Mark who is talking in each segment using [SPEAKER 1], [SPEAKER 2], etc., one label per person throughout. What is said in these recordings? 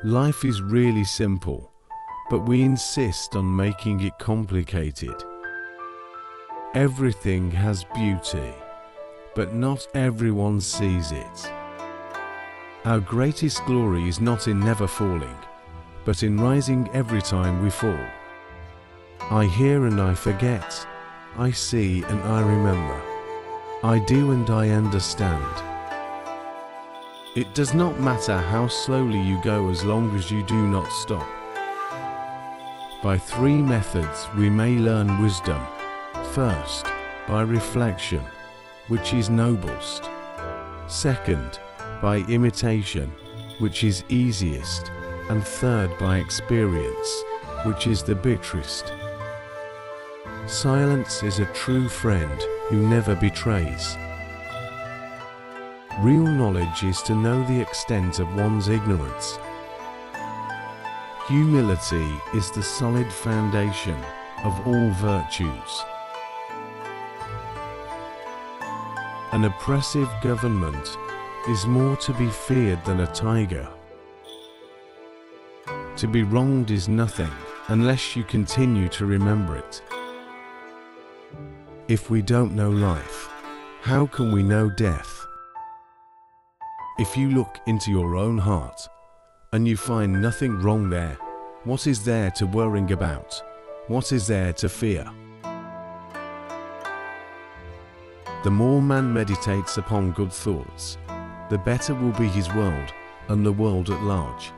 [SPEAKER 1] Life is really simple, but we insist on making it complicated. Everything has beauty, but not everyone sees it. Our greatest glory is not in never falling, but in rising every time we fall. I hear and I forget, I see and I remember, I do and I understand. It does not matter how slowly you go as long as you do not stop. By 3 methods we may learn wisdom. First, by reflection, which is noblest. Second, by imitation, which is easiest. And third, by experience, which is the bitterest. Silence is a true friend who never betrays. Real knowledge is to know the extent of one's ignorance. Humility is the solid foundation of all virtues. An oppressive government is more to be feared than a tiger. To be wronged is nothing unless you continue to remember it. If we don't know life, how can we know death? If you look into your own heart and you find nothing wrong there, what is there to worry about? What is there to fear? The more man meditates upon good thoughts, the better will be his world and the world at large.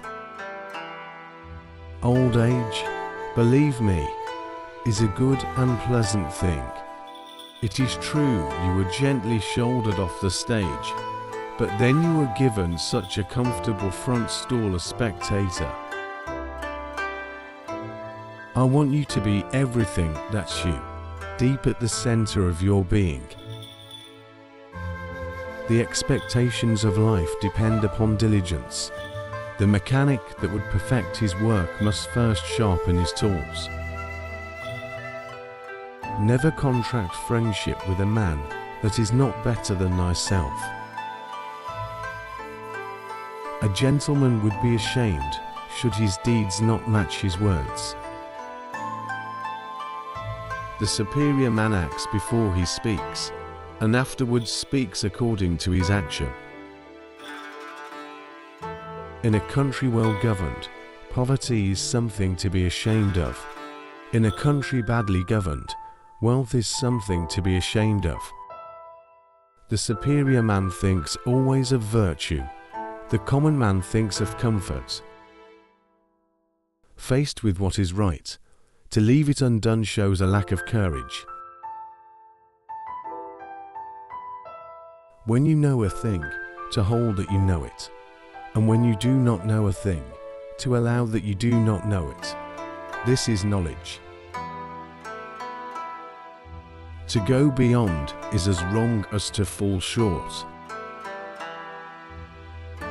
[SPEAKER 1] Old age, believe me, is a good and pleasant thing. It is true you were gently shouldered off the stage, but then you were given such a comfortable front stall as spectator. I want you to be everything that's you, deep at the center of your being. The expectations of life depend upon diligence. The mechanic that would perfect his work must first sharpen his tools. Never contract friendship with a man that is not better than thyself. A gentleman would be ashamed should his deeds not match his words. The superior man acts before he speaks, and afterwards speaks according to his action. In a country well governed, poverty is something to be ashamed of. In a country badly governed, wealth is something to be ashamed of. The superior man thinks always of virtue. The common man thinks of comfort. Faced with what is right, to leave it undone shows a lack of courage. When you know a thing, to hold that you know it. And when you do not know a thing, to allow that you do not know it. This is knowledge. To go beyond is as wrong as to fall short.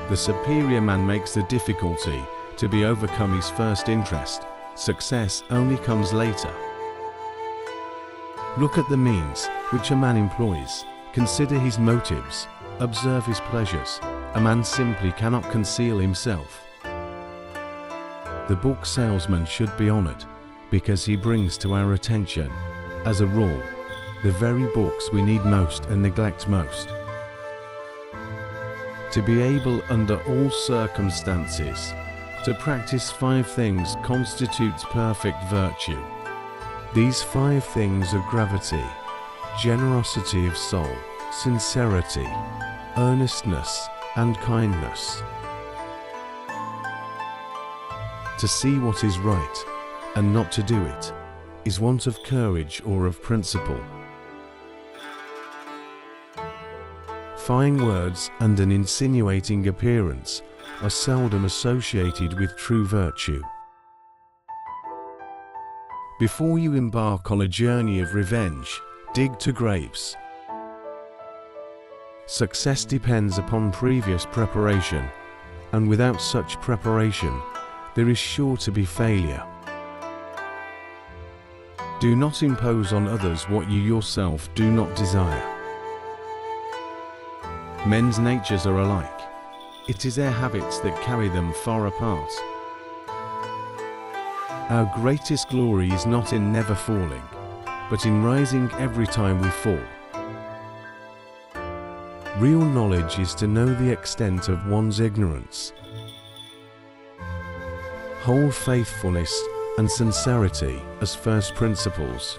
[SPEAKER 1] The superior man makes the difficulty to be overcome his first interest. Success only comes later. Look at the means which a man employs. Consider his motives. Observe his pleasures. A man simply cannot conceal himself. The book salesman should be honored because he brings to our attention, as a rule, the very books we need most and neglect most. To be able under all circumstances to practice 5 things constitutes perfect virtue. These 5 things are gravity, generosity of soul, sincerity, earnestness, and kindness. To see what is right and not to do it is want of courage or of principle. Fine words and an insinuating appearance are seldom associated with true virtue. Before you embark on a journey of revenge, dig to grapes. Success depends upon previous preparation, and without such preparation, there is sure to be failure. Do not impose on others what you yourself do not desire. Men's natures are alike. It is their habits that carry them far apart. Our greatest glory is not in never falling, but in rising every time we fall. Real knowledge is to know the extent of one's ignorance. Hold faithfulness and sincerity as first principles.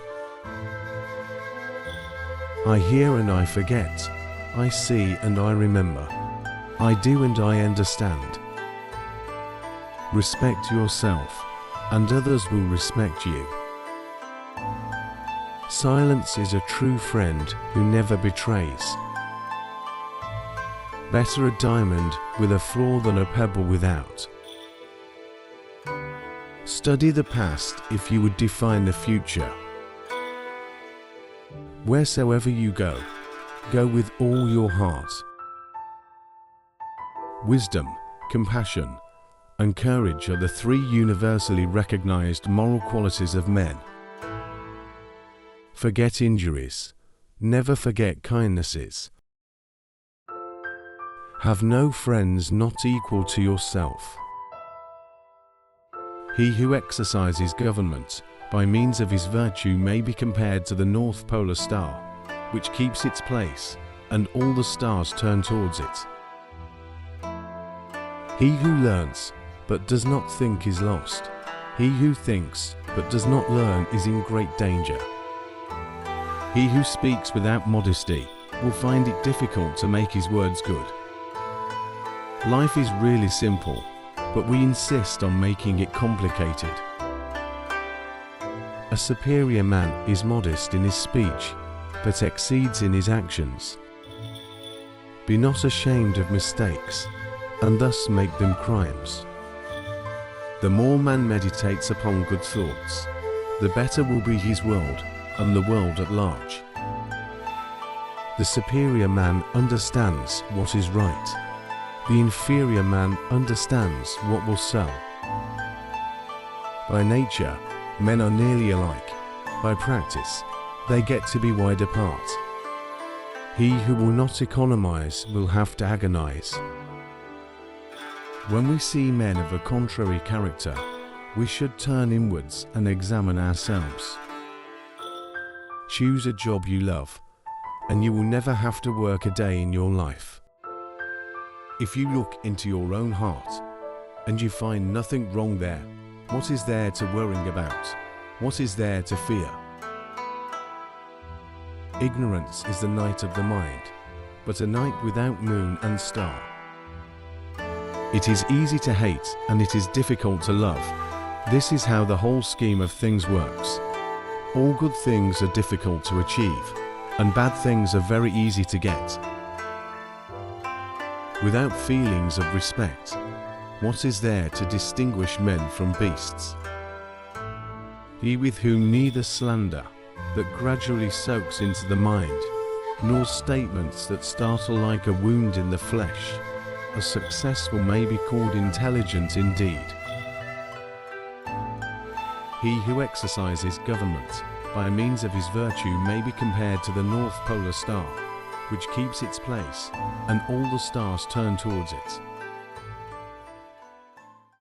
[SPEAKER 1] I hear and I forget. I see and I remember. I do and I understand. Respect yourself, and others will respect you. Silence is a true friend who never betrays. Better a diamond with a flaw than a pebble without. Study the past if you would define the future. Wheresoever you go, go with all your heart. Wisdom, compassion, and courage are the three universally recognized moral qualities of men. Forget injuries, never forget kindnesses. Have no friends not equal to yourself. He who exercises government by means of his virtue may be compared to the North Polar Star, which keeps its place, and all the stars turn towards it. He who learns but does not think is lost. He who thinks but does not learn is in great danger. He who speaks without modesty will find it difficult to make his words good. Life is really simple, but we insist on making it complicated. A superior man is modest in his speech, but exceeds in his actions. Be not ashamed of mistakes, and thus make them crimes. The more man meditates upon good thoughts, the better will be his world and the world at large. The superior man understands what is right. The inferior man understands what will sell. By nature, men are nearly alike. By practice, they get to be wide apart. He who will not economize will have to agonize. When we see men of a contrary character, we should turn inwards and examine ourselves. Choose a job you love, and you will never have to work a day in your life. If you look into your own heart, and you find nothing wrong there, what is there to worry about? What is there to fear? Ignorance is the night of the mind, but a night without moon and star. It is easy to hate and it is difficult to love. This is how the whole scheme of things works. All good things are difficult to achieve, and bad things are very easy to get. Without feelings of respect, what is there to distinguish men from beasts? He with whom neither slander, that gradually soaks into the mind, nor statements that startle like a wound in the flesh, as successful may be called intelligent indeed. He who exercises government by means of his virtue may be compared to the North Polar Star, which keeps its place, and all the stars turn towards it.